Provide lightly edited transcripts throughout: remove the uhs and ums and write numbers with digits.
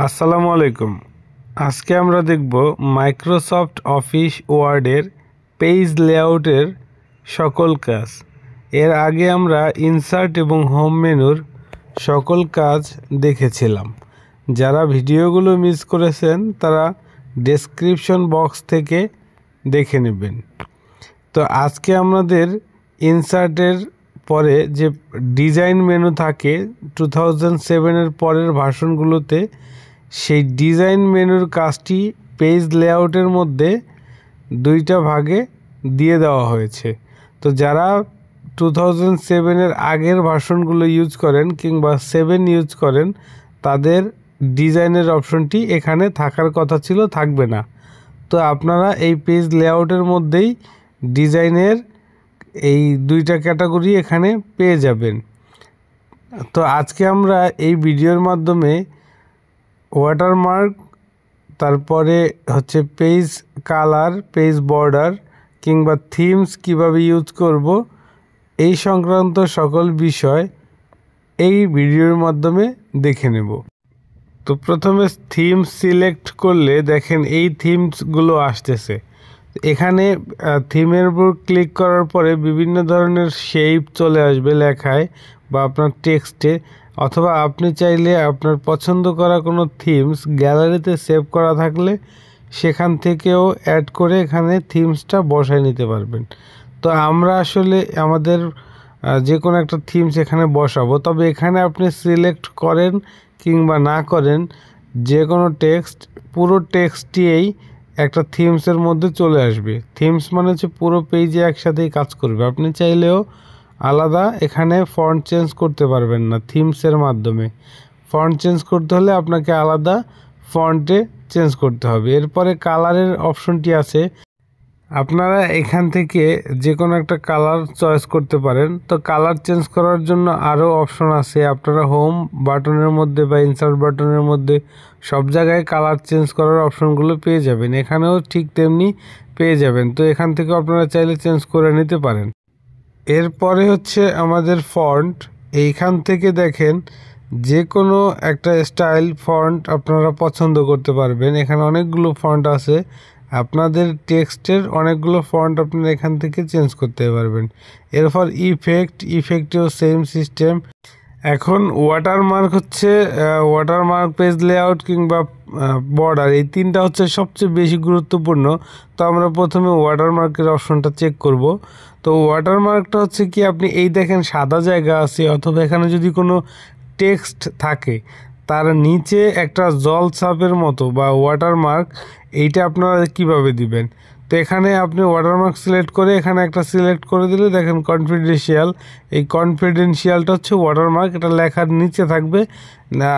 আসসালামু আলাইকুম। আজকে আমরা দেখব মাইক্রোসফট অফিস ওয়ার্ডের পেজ লেআউটের সকল কাজ। এর আগে আমরা ইনসার্ট এবং হোম মেনুর সকল কাজ দেখেছিলাম। যারা ভিডিওগুলো মিস করেছেন তারা ডেসক্রিপশন বক্স থেকে দেখে নেবেন। তো আজকে আমাদের ইনসার্টের পরে যে ডিজাইন মেনু থাকে 2007-এর পরের ভার্সনগুলোতে, সেই ডিজাইন মেনুর কাজটি পেজ লেআউটের মধ্যে দুইটা ভাগে দিয়ে দেওয়া হয়েছে। তো যারা 2007-এর আগের ভার্সনগুলো ইউজ করেন কিংবা 7 ইউজ করেন, তাদের ডিজাইনের অপশনটি এখানে থাকার কথা ছিল, থাকবে না। তো আপনারা এই পেজ লেআউটের মধ্যেই ডিজাইনের এই দুইটা ক্যাটাগরি এখানে পেয়ে যাবেন। তো আজকে আমরা এই ভিডিওর মাধ্যমে ওয়াটারমার্ক, তারপরে হচ্ছে পেজ কালার, পেজ বর্ডার কিংবা থিমস কিভাবে ইউজ করব, এই সংক্রান্ত সকল বিষয় এই ভিডিওর মাধ্যমে দেখে নেব। তো প্রথমে থিম সিলেক্ট করলে দেখেন এই থিমসগুলো আসতেছে। এখানে থিমের উপর ক্লিক করার পরে বিভিন্ন ধরনের শেপ চলে আসবে লেখায় বা আপনার টেক্সটে, অথবা আপনি চাইলে আপনার পছন্দ করা কোনো থিমস গ্যালারিতে সেভ করা থাকলে সেখান থেকেও অ্যাড করে এখানে থিমসটা বসায় নিতে পারবেন। তো আমরা আসলে আমাদের যে কোনো একটা থিমস এখানে বসাবো, তবে এখানে আপনি সিলেক্ট করেন কিংবা না করেন, যে কোনো টেক্সট, পুরো টেক্সটটিই একটা থিমসের মধ্যে চলে আসবে। থিমস মানে হচ্ছে পুরো পেজে একসাথেই কাজ করবে। আপনি চাইলেও আলাদা এখানে ফন্ট চেঞ্জ করতে পারবেন না। থিমসের মাধ্যমে ফন্ট চেঞ্জ করতে হলে আপনাকে আলাদা ফন্টে চেঞ্জ করতে হবে। এরপরে কালারের অপশনটি আছে, আপনারা এখান থেকে যে কোনো একটা কালার চয়েস করতে পারেন। তো কালার চেঞ্জ করার জন্য আরও অপশন আছে। আপনারা হোম বাটনের মধ্যে বা ইনসার্ট বাটনের মধ্যে সব জায়গায় কালার চেঞ্জ করার অপশনগুলো পেয়ে যাবেন। এখানেও ঠিক তেমনি পেয়ে যাবেন। তো এখান থেকে আপনারা চাইলে চেঞ্জ করে নিতে পারেন। এরপরে হচ্ছে আমাদের ফন্ট। এইখান থেকে দেখেন যে কোনো একটা স্টাইল ফন্ট আপনারা পছন্দ করতে পারবেন। এখানে অনেকগুলো ফন্ট আছে, আপনাদের টেক্সটের অনেকগুলো ফন্ট আপনারা এখান থেকে চেঞ্জ করতে পারবেন। এরপর ইফেক্টেও সেম সিস্টেম। এখন ওয়াটারমার্ক হচ্ছে ওয়াটারমার্ক, পেজ লেআউট কিংবা বর্ডার, এই তিনটা হচ্ছে সবচেয়ে বেশি গুরুত্বপূর্ণ। তো আমরা প্রথমে ওয়াটারমার্কের অপশনটা চেক করব। তো ওয়াটারমার্কটা হচ্ছে কি, আপনি এই দেখেন সাদা জায়গা আছে, অথবা এখানে যদি কোনো টেক্সট থাকে তার নিচে একটা জল ছাপের মতো বা ওয়াটারমার্ক, এইটা আপনারা কিভাবে দিবেন। তো এখানে আপনি ওয়াটারমার্ক সিলেক্ট করে এখানে একটা সিলেক্ট করে দিলে দেখেন কনফিডেন্সিয়াল, এই কনফিডেন্সিয়ালটা হচ্ছে ওয়াটারমার্ক। এটা লেখার নিচে থাকবে না,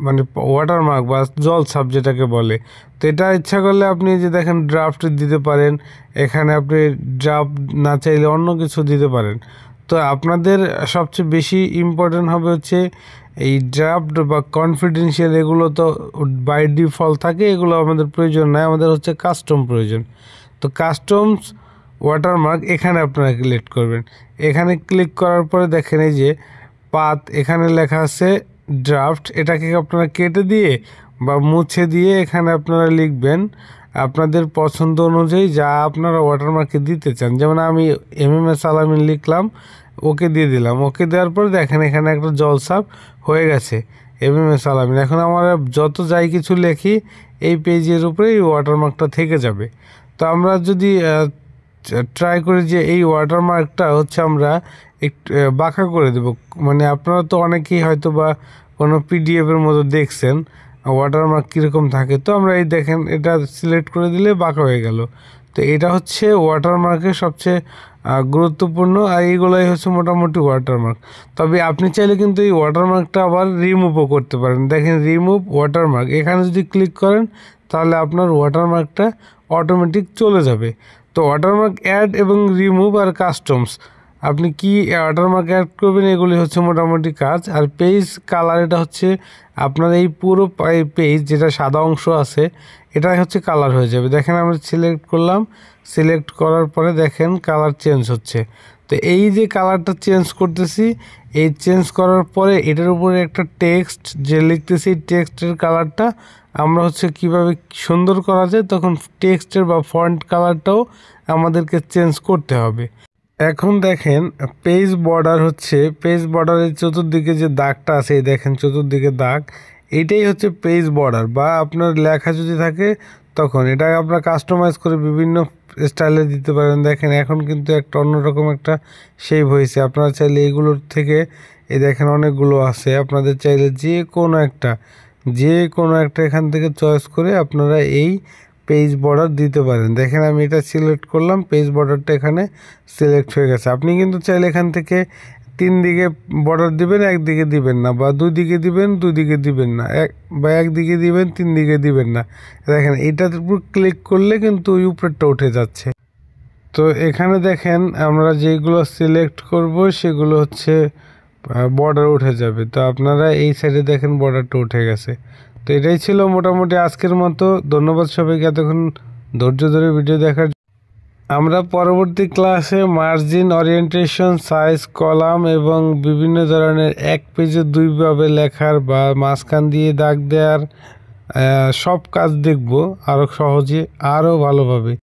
মানে ওয়াটারমার্ক বা জল ছাপ যেটাকে বলে। তো এটা ইচ্ছা করলে আপনি যে দেখেন ড্রাফট দিতে পারেন, এখানে আপনি ড্রাফট না চাইলে অন্য কিছু দিতে পারেন। তো আপনাদের সবচেয়ে বেশি ইম্পর্টেন্ট হবে হচ্ছে এই ড্রাফট বা কনফিডেন্সিয়াল, এগুলো তো বাই ডিফল্ট থাকে, এগুলো আমাদের প্রয়োজন নয়, আমাদের হচ্ছে কাস্টম প্রয়োজন। তো কাস্টমস ওয়াটারমার্ক এখানে আপনারা ক্লিক করবেন। এখানে ক্লিক করার পরে দেখেন এই যে পাথ, এখানে লেখা আছে ড্রাফট। এটাকে আপনারা কেটে দিয়ে বা মুছে দিয়ে এখানে আপনারা লিখবেন আপনাদের পছন্দ অনুযায়ী যা আপনারা ওয়াটারমার্কে দিতে চান। যেমন আমি এমএমএস আলামিন লিখলাম, ওকে দিয়ে দিলাম। ওকে দেওয়ার পরে দেখেন এখানে একটা জলছাপ হয়ে গেছে এমএমএস আলামিন। এখন আমরা যত যাই কিছু লেখি এই পেজের উপরে এই ওয়াটারমার্কটা থেকে যাবে। তো আমরা যদি ট্রাই করি যে এই ওয়াটারমার্কটা হচ্ছে আমরা একটু বাঁকা করে দেব, মানে আপনারা তো অনেকেই হয়তো বা কোনো পিডিএফের মতো দেখছেন ওয়াটারমার্ক কীরকম থাকে। তো আমরা এই দেখেন এটা সিলেক্ট করে দিলে বাঁকা হয়ে গেল। তো এটা হচ্ছে ওয়াটারমার্কের সবচেয়ে গুরুত্বপূর্ণ, আর এইগুলোই হচ্ছে মোটামুটি ওয়াটারমার্ক। তবে আপনি চাইলে কিন্তু এই ওয়াটারমার্কটা আবার রিমুভও করতে পারেন। দেখেন রিমুভ ওয়াটারমার্ক, এখানে যদি ক্লিক করেন তাহলে আপনার ওয়াটারমার্কটা অটোমেটিক চলে যাবে। তো ওয়াটারমার্ক অ্যাড এবং রিমুভ আর কাস্টমস, আপনি কি ওয়াটারমার্ক অ্যাড করবেন, এগুলি হচ্ছে মোটামুটি কাজ। আর পেজ কালার, এটা হচ্ছে আপনার এই পুরো পেজ যেটা সাদা অংশ আছে এটা হচ্ছে কালার হয়ে যাবে। দেখেন আমরা সিলেক্ট করলাম, সিলেক্ট করার পরে দেখেন কালার চেঞ্জ হচ্ছে। তো এই যে কালারটা চেঞ্জ করতেছি, এই চেঞ্জ করার পরে এটার উপরে একটা টেক্সট যে লিখতেছি, টেক্সটের কালারটা আমরা হচ্ছে কিভাবে সুন্দর করা যায়, তখন টেক্সটের বা ফন্ট কালারটাও আমাদেরকে চেঞ্জ করতে হবে। এখন দেখেন পেজ বর্ডার হচ্ছে, পেজ বর্ডারের চতুর্দিকে যে দাগটা আছে, এই দেখেন চতুর্দিকে দাগ, এইটাই হচ্ছে পেজ বর্ডার। বা আপনার লেখা যদি থাকে তখন এটা আপনারা কাস্টমাইজ করে বিভিন্ন স্টাইলে দিতে পারেন। দেখেন এখন কিন্তু একটা অন্যরকম একটা শেপ হয়েছে। আপনারা চাইলে এইগুলোর থেকে, এই দেখেন অনেকগুলো আছে, আপনাদের চাইলে যে কোনো একটা এখান থেকে চয়েস করে আপনারা এই পেজ বর্ডার দিতে পারেন। দেখেন আমি এটা সিলেক্ট করলাম, পেজ বর্ডারটা এখানে সিলেক্ট হয়ে গেছে। আপনি কিন্তু চাইলে এখান থেকে 3 দিকে বর্ডার দিবেন, একদিকে দিবেন না, বা 2 দিকে দিবেন, 2 দিকে দিবেন না, একদিকে দিবেন, 3 দিকে দিবেন না। দেখেন এটার উপর ক্লিক করলে কিন্তু ওই উপরেরটা উঠে যাচ্ছে। তো এখানে দেখেন আমরা যেগুলো সিলেক্ট করব সেগুলো হচ্ছে বর্ডার উঠে যাবে। তো আপনারা এই সাইডে দেখেন বর্ডারটা উঠে গেছে। তো এটাই ছিল মোটামুটি আজকের মতো। ধন্যবাদ সবাইকে এতক্ষণ ধৈর্য ধরে ভিডিও দেখার। আমরা পরবর্তী ক্লাসে মার্জিন, ওরিয়েন্টেশন, সাইজ, কলাম এবং বিভিন্ন ধরনের এক পেজে 2 ভাবে লেখার বা মাঝখান দিয়ে দাগ দেওয়ার সব কাজ দেখব আরও সহজে, আরও ভালোভাবে।